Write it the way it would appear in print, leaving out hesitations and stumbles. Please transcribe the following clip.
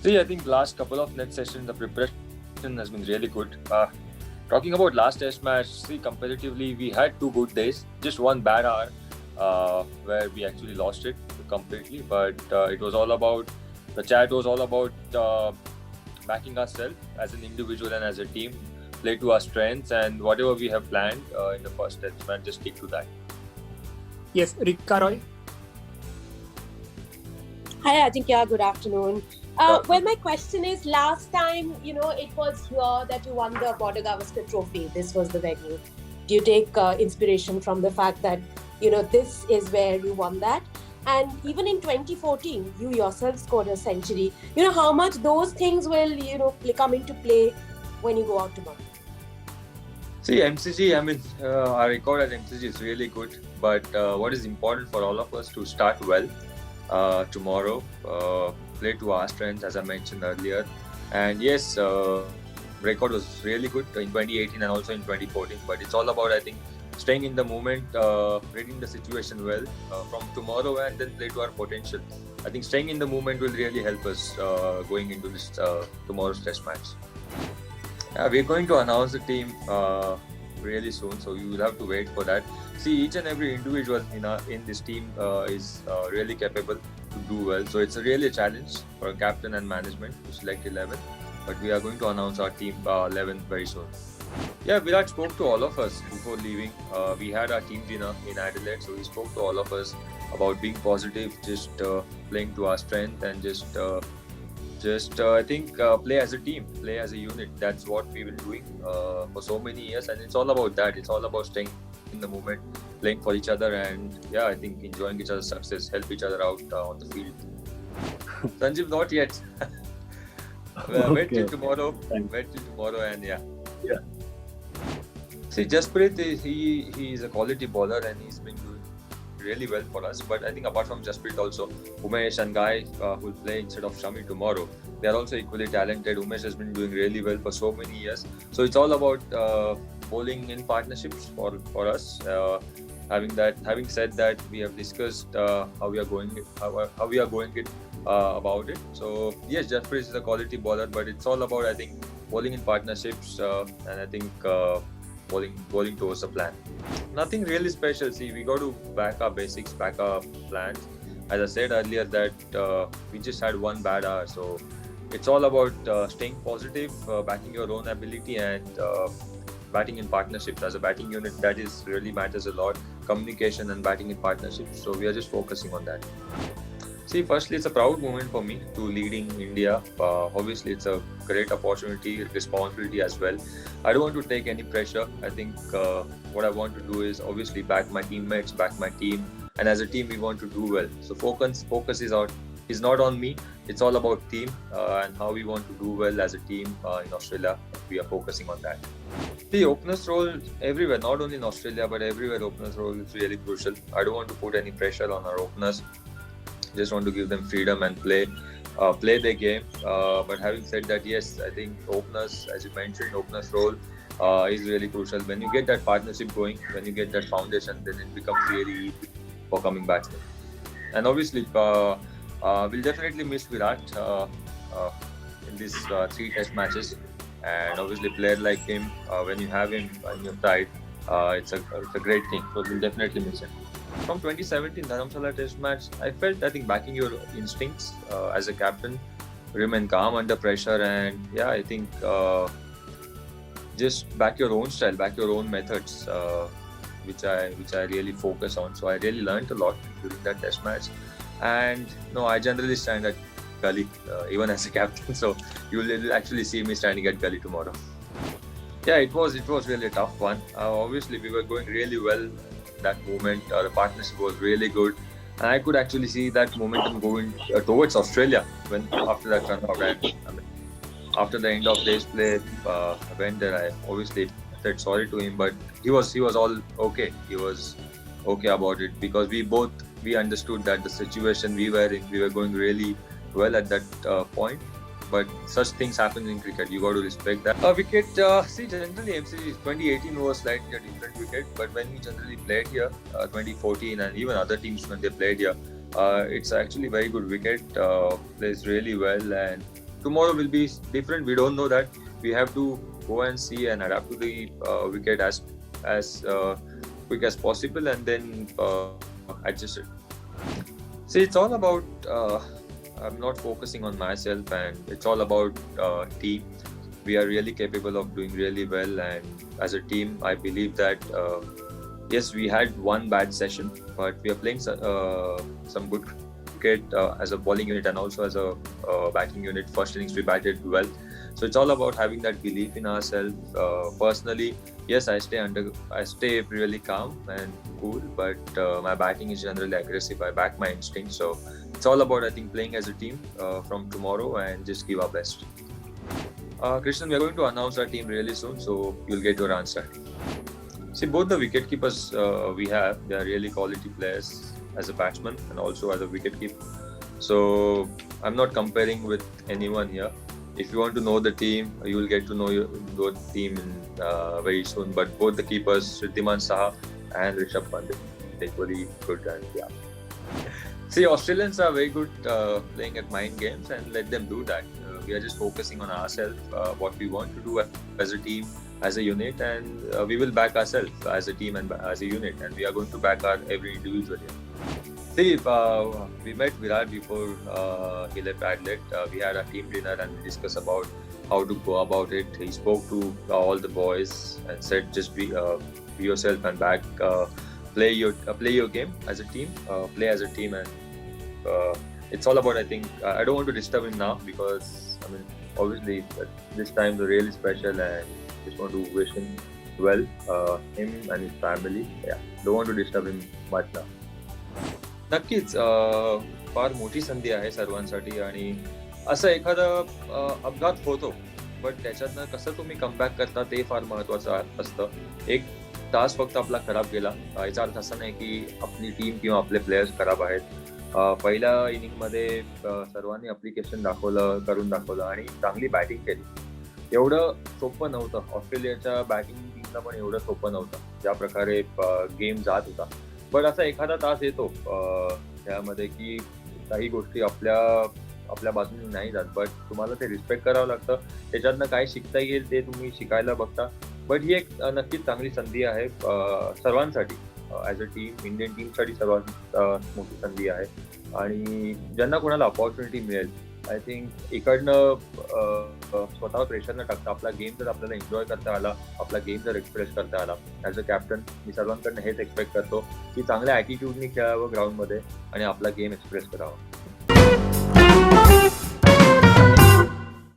See, I think last couple of net sessions, the preparation has been really good. Talking about last test match, see, comparatively, we had 2 good days, just one bad hour where we actually lost it completely. But it was all about, the chat was all about backing ourselves as an individual and as a team, play to our strengths, and whatever we have planned in the first test match, just stick to that. Yes, Rika Roy. Hi Ajinkya, good afternoon. Well, my question is, last time, it was here that you won the Border Gavaskar Trophy. This was the venue. Do you take inspiration from the fact that, this is where you won that? And even in 2014, you yourself scored a century. How much those things will, come into play when you go out tomorrow? See, MCG, our record at MCG is really good. But what is important for all of us to start well tomorrow, play to our strengths, as I mentioned earlier. And yes, record was really good in 2018 and also in 2014. But it's all about, I think, staying in the moment, reading the situation well from tomorrow, and then play to our potential. I think staying in the moment will really help us going into this tomorrow's test match. We're going to announce the team really soon, so you will have to wait for that. See, each and every individual in this team is really capable to do well. So it's really a challenge for a captain and management to select 11. But we are going to announce our team 11 very soon. Yeah, Virat spoke to all of us before leaving. We had our team dinner in Adelaide, so he spoke to all of us about being positive, just playing to our strength, and I think play as a team, play as a unit. That's what we've been doing for so many years, and it's all about that. It's all about staying in the moment, playing for each other, and I think enjoying each other's success, help each other out on the field. Sanjeev, not yet. Wait till tomorrow. Wait till tomorrow, and yeah. See, Jasprit, he is a quality bowler, and he's been doing really well for us. But I think apart from Jasprit also, Umesh and Guy who will play instead of Shami tomorrow, they are also equally talented. Umesh has been doing really well for so many years. So it's all about bowling in partnerships for us. Having said that, we have discussed how we are going about it. So yes, Jasprit is a quality bowler, but it's all about, I think, bowling in partnerships, and I think bowling towards a plan. Nothing really special. See, we got to back our basics, back our plans. As I said earlier, that we just had one bad hour, so it's all about staying positive, backing your own ability, and batting in partnerships. As a batting unit, that is really matters a lot. Communication and batting in partnerships. So we are just focusing on that. See, firstly, it's a proud moment for me to leading India. Obviously, it's a great opportunity, responsibility as well. I don't want to take any pressure. I think what I want to do is obviously back my teammates, back my team, and as a team, we want to do well. So focus is not on me. It's all about team and how we want to do well as a team in Australia. We are focusing on that. The openers role everywhere, not only in Australia but everywhere, openers role is really crucial. I don't want to put any pressure on our openers. Just want to give them freedom and play their game. But having said that, yes, I think openers, as you mentioned, openers role is really crucial. When you get that partnership going, when you get that foundation, then it becomes really easy for coming batsmen. And obviously, we'll definitely miss Virat in these 3 test matches. And obviously, a player like him, when you have him on your side, it's a great thing. So we'll definitely miss him. From 2017 Dharamshala Test match, I think backing your instincts as a captain, remain calm under pressure, and I think just back your own style, back your own methods, which I really focus on. So I really learned a lot during that Test match, and I generally stand at gully even as a captain. So you will actually see me standing at gully tomorrow. Yeah, it was really a tough one. Obviously, we were going really well. That moment, the partnership was really good, and I could actually see that momentum going towards Australia after that run out. And after the end of day's play, went there. I obviously said sorry to him, but he was all okay. He was okay about it because we understood that the situation we were in, we were going really well at that point. But such things happen in cricket. You got to respect that. Wicket, see, generally MCG 2018 was slightly a different wicket, but when we generally played here, 2014 and even other teams when they played here, it's actually very good wicket. Plays really well, and tomorrow will be different. We don't know that. We have to go and see and adapt to the wicket as quick as possible, and then adjust it. See, it's all about. I'm not focusing on myself, and it's all about team. We are really capable of doing really well, and as a team, I believe that yes, we had one bad session, but we are playing some good cricket as a bowling unit and also as a batting unit. First innings we batted well, so it's all about having that belief in ourselves. Personally, yes, I stay really calm and cool, but my batting is generally aggressive. I back my instinct, so it's all about, I think, playing as a team from tomorrow and just give our best. Krishnan, we are going to announce our team really soon, so you'll get your answer. See, both the wicket keepers we have, they are really quality players as a batsman and also as a wicket keeper. So I'm not comparing with anyone here. If you want to know the team, you will get to know your team very soon. But both the keepers, Riddhiman Saha and Rishabh Pant, they're equally good. And yeah. See, Australians are very good playing at mind games, and let them do that. We are just focusing on ourselves, what we want to do as a team, as a unit, and we will back ourselves as a team and as a unit, and we are going to back our every individual here. See, we met Virat before he left Adelaide. We had a team dinner and we discussed about how to go about it. He spoke to all the boys and said, just be yourself and back. Play your game as a team. Play as a team, and it's all about. I think I don't want to disturb him now because I mean, obviously this time is really special, and just want to wish him well, him and his family. Yeah, don't want to disturb him much now. नक्कीच फार मोठी संधी आहे सर्वांसाठी, आणि असं एखादा अपघात होतो, बट त्याच्यातनं कसं तुम्ही कमबॅक करता ते फार महत्वाचं असतं. एक तास फक्त आपला खराब गेला, याचा अर्थ असा नाही की आपली टीम किंवा आपले प्लेयर्स खराब आहेत. पहिल्या इनिंगमध्ये सर्वांनी अप्लिकेशन करून दाखवलं आणि चांगली बॅटिंग केली. एवढं सोपं नव्हतं, ऑस्ट्रेलियाच्या बॅटिंग टीमला पण एवढं सोपं नव्हतं ज्या प्रकारे गेम जात होता. पण असा एखादा तास येतो त्यामध्ये की काही गोष्टी आपल्या बाजूने नाही जात, बट तुम्हाला ते रिस्पेक्ट करावं लागतं. त्याच्यातनं काय शिकता येईल ते तुम्ही शिकायला बघता. बट ही एक नक्कीच चांगली संधी आहे सर्वांसाठी. ॲज अ टीम, इंडियन टीमसाठी सर्वात मोठी संधी आहे, आणि ज्यांना कोणाला अपॉर्च्युनिटी मिळेल, आय थिंक इकडनं स्वतःवर प्रेशर न टाकता आपला गेम जर आपल्याला एन्जॉय करता आला, आपला गेम जर एक्सप्रेस करता आला, ॲज अ कॅप्टन मी सर्वांकडनं हेच एक्सपेक्ट करतो की चांगल्या ॲटिट्यूडनी खेळावं ग्राउंडमध्ये आणि आपला गेम एक्सप्रेस करावा.